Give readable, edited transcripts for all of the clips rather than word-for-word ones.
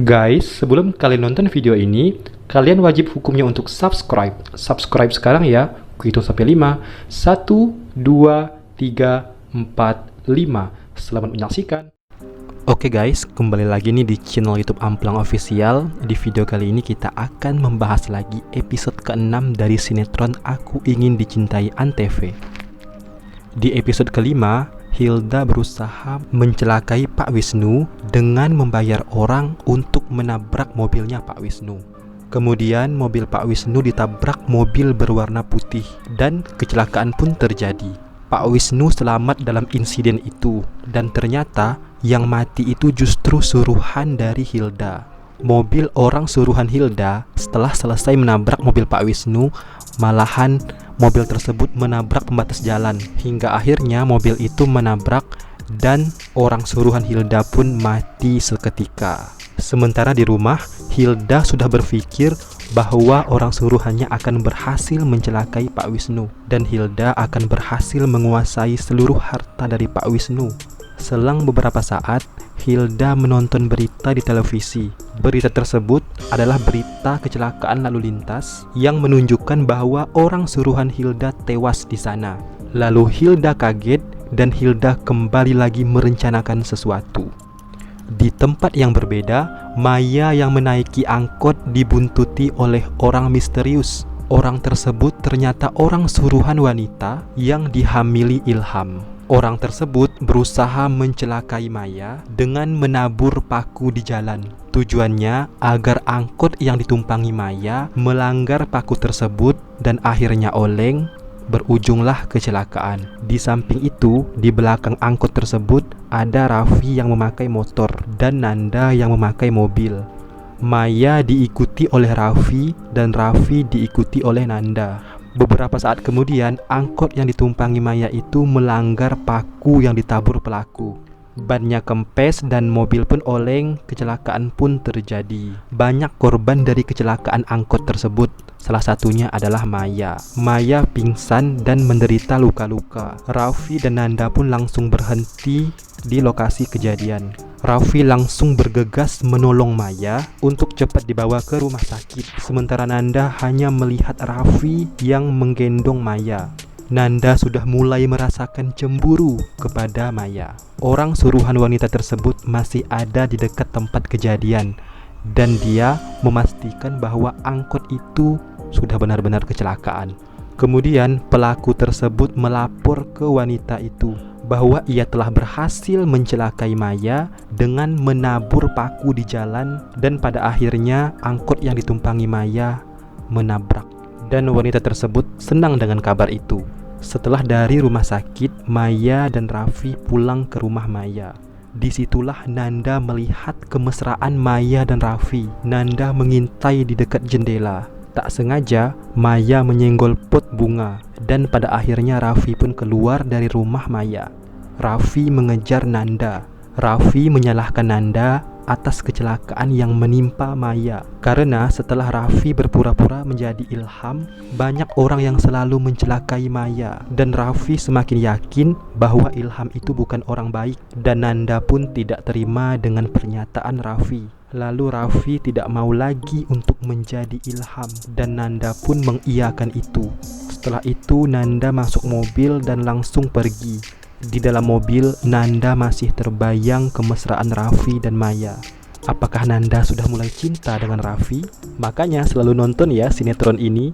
Guys, sebelum kalian nonton video ini, kalian wajib hukumnya untuk subscribe. Subscribe sekarang ya. Kuhitung sampai 5. 1, 2, 3, 4, 5. Selamat menyaksikan. Oke guys, kembali lagi nih di channel YouTube Amplang Official. Di video kali ini kita akan membahas lagi episode ke-6 dari sinetron Aku Ingin Dicintai Antv. Di episode kelima, Hilda berusaha mencelakai Pak Wisnu dengan membayar orang untuk menabrak mobilnya Pak Wisnu. Kemudian mobil Pak Wisnu ditabrak mobil berwarna putih dan kecelakaan pun terjadi. Pak Wisnu selamat dalam insiden itu dan ternyata yang mati itu justru suruhan dari Hilda. Mobil orang suruhan Hilda setelah selesai menabrak mobil Pak Wisnu, malahan mobil tersebut menabrak pembatas jalan hingga akhirnya mobil itu menabrak dan orang suruhan Hilda pun mati seketika. Sementara di rumah, Hilda sudah berpikir bahwa orang suruhannya akan berhasil mencelakai Pak Wisnu dan Hilda akan berhasil menguasai seluruh harta dari Pak Wisnu. Selang beberapa saat, Hilda menonton berita di televisi. Berita tersebut adalah berita kecelakaan lalu lintas yang menunjukkan bahwa orang suruhan Hilda tewas di sana. Lalu Hilda kaget dan Hilda kembali lagi merencanakan sesuatu. Di tempat yang berbeda, Maya yang menaiki angkot dibuntuti oleh orang misterius. Orang tersebut ternyata orang suruhan wanita yang dihamili Ilham. Orang tersebut berusaha mencelakai Maya dengan menabur paku di jalan. Tujuannya agar angkot yang ditumpangi Maya melanggar paku tersebut dan akhirnya oleng, berujunglah kecelakaan. Di samping itu, di belakang angkot tersebut ada Raffi yang memakai motor dan Nanda yang memakai mobil. Maya diikuti oleh Raffi dan Raffi diikuti oleh Nanda. Beberapa saat kemudian, angkot yang ditumpangi Maya itu melanggar paku yang ditabur pelaku. Bannya kempes dan mobil pun oleng, kecelakaan pun terjadi. Banyak korban dari kecelakaan angkot tersebut. Salah satunya adalah Maya. Maya pingsan dan menderita luka-luka. Raffi dan Nanda pun langsung berhenti di lokasi kejadian. Raffi langsung bergegas menolong Maya untuk cepat dibawa ke rumah sakit. Sementara Nanda hanya melihat Raffi yang menggendong Maya. Nanda sudah mulai merasakan cemburu kepada Maya. Orang suruhan wanita tersebut masih ada di dekat tempat kejadian dan dia memastikan bahwa angkot itu sudah benar-benar kecelakaan. Kemudian pelaku tersebut melapor ke wanita itu bahwa ia telah berhasil mencelakai Maya dengan menabur paku di jalan dan pada akhirnya angkot yang ditumpangi Maya menabrak. Dan wanita tersebut senang dengan kabar itu. Setelah dari rumah sakit, Maya dan Raffi pulang ke rumah Maya. Disitulah Nanda melihat kemesraan Maya dan Raffi. Nanda mengintai di dekat jendela. Tak sengaja, Maya menyenggol pot bunga dan pada akhirnya Raffi pun keluar dari rumah Maya. Raffi mengejar Nanda. Raffi menyalahkan Nanda atas kecelakaan yang menimpa Maya. Karena setelah Raffi berpura-pura menjadi Ilham, banyak orang yang selalu mencelakai Maya. Dan Raffi semakin yakin bahwa Ilham itu bukan orang baik. Dan Nanda pun tidak terima dengan pernyataan Raffi. Lalu Raffi tidak mau lagi untuk menjadi Ilham dan Nanda pun mengiyakan itu. Setelah itu Nanda masuk mobil dan langsung pergi. Di dalam mobil, Nanda masih terbayang kemesraan Raffi dan Maya. Apakah Nanda sudah mulai cinta dengan Raffi? Makanya selalu nonton ya sinetron ini.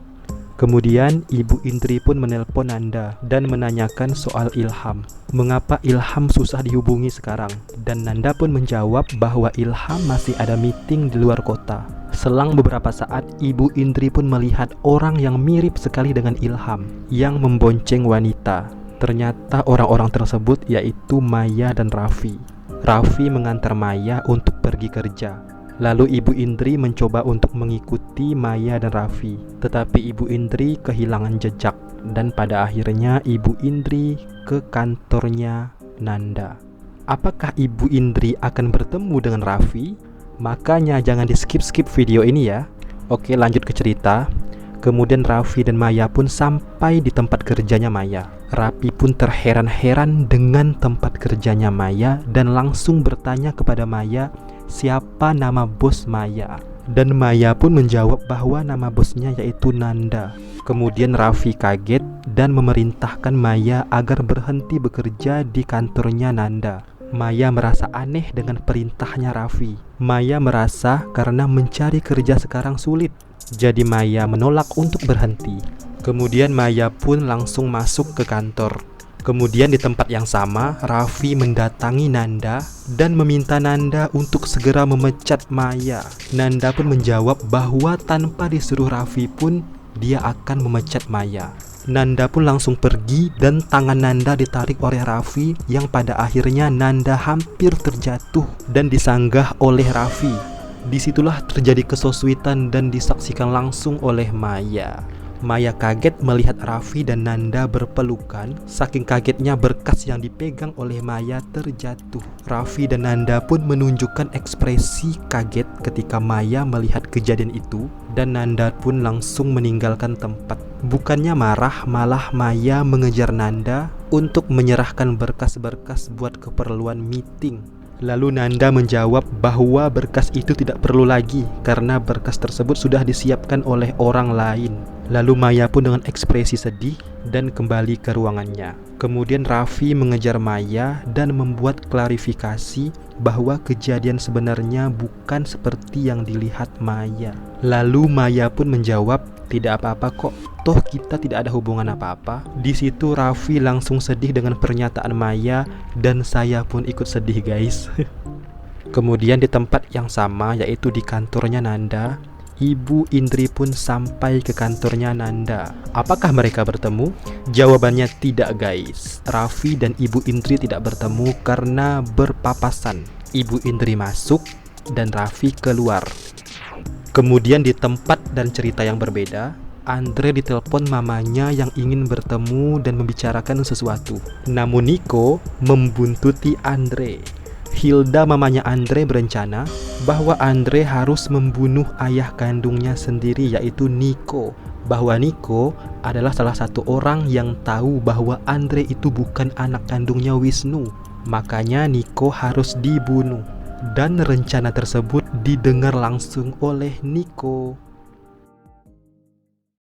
Kemudian Ibu Indri pun menelpon Nanda dan menanyakan soal Ilham. Mengapa Ilham susah dihubungi sekarang? Dan Nanda pun menjawab bahwa Ilham masih ada meeting di luar kota. Selang beberapa saat, Ibu Indri pun melihat orang yang mirip sekali dengan Ilham yang membonceng wanita. Ternyata orang-orang tersebut yaitu Maya dan Raffi. Raffi mengantar Maya untuk pergi kerja. Lalu Ibu Indri mencoba untuk mengikuti Maya dan Raffi. Tetapi Ibu Indri kehilangan jejak. Dan pada akhirnya Ibu Indri ke kantornya Nanda. Apakah Ibu Indri akan bertemu dengan Raffi? Makanya jangan di skip-skip video ini ya. Oke, lanjut ke cerita. Kemudian Raffi dan Maya pun sampai di tempat kerjanya Maya. Raffi pun terheran-heran dengan tempat kerjanya Maya dan langsung bertanya kepada Maya siapa nama bos Maya. Dan Maya pun menjawab bahwa nama bosnya yaitu Nanda. Kemudian Raffi kaget dan memerintahkan Maya agar berhenti bekerja di kantornya Nanda. Maya merasa aneh dengan perintahnya Raffi. Maya merasa karena mencari kerja sekarang sulit, jadi Maya menolak untuk berhenti. Kemudian Maya pun langsung masuk ke kantor. Kemudian di tempat yang sama, Raffi mendatangi Nanda dan meminta Nanda untuk segera memecat Maya. Nanda pun menjawab bahwa tanpa disuruh Raffi pun dia akan memecat Maya. Nanda pun langsung pergi dan tangan Nanda ditarik oleh Raffi yang pada akhirnya Nanda hampir terjatuh dan disanggah oleh Raffi. Disitulah terjadi kesosuitan dan disaksikan langsung oleh Maya. Maya kaget melihat Raffi dan Nanda berpelukan. Saking kagetnya berkas yang dipegang oleh Maya terjatuh. Raffi dan Nanda pun menunjukkan ekspresi kaget ketika Maya melihat kejadian itu, dan Nanda pun langsung meninggalkan tempat. Bukannya marah, malah Maya mengejar Nanda untuk menyerahkan berkas-berkas buat keperluan meeting. Lalu Nanda menjawab bahwa berkas itu tidak perlu lagi karena berkas tersebut sudah disiapkan oleh orang lain. Lalu Maya pun dengan ekspresi sedih dan kembali ke ruangannya. Kemudian Raffi mengejar Maya dan membuat klarifikasi bahwa kejadian sebenarnya bukan seperti yang dilihat Maya. Lalu Maya pun menjawab, "Tidak apa-apa kok, toh kita tidak ada hubungan apa-apa." Di situ Raffi langsung sedih dengan pernyataan Maya dan saya pun ikut sedih guys. Kemudian di tempat yang sama, yaitu di kantornya Nanda, Ibu Indri pun sampai ke kantornya Nanda. Apakah mereka bertemu? Jawabannya tidak guys. Raffi dan Ibu Indri tidak bertemu karena berpapasan. Ibu Indri masuk dan Raffi keluar. Kemudian di tempat dan cerita yang berbeda, Andre ditelepon mamanya yang ingin bertemu dan membicarakan sesuatu. Namun Nico membuntuti Andre. Hilda, mamanya Andre, berencana bahwa Andre harus membunuh ayah kandungnya sendiri, yaitu Nico. Bahwa Nico adalah salah satu orang yang tahu bahwa Andre itu bukan anak kandungnya Wisnu. Makanya Nico harus dibunuh. Dan rencana tersebut didengar langsung oleh Nico.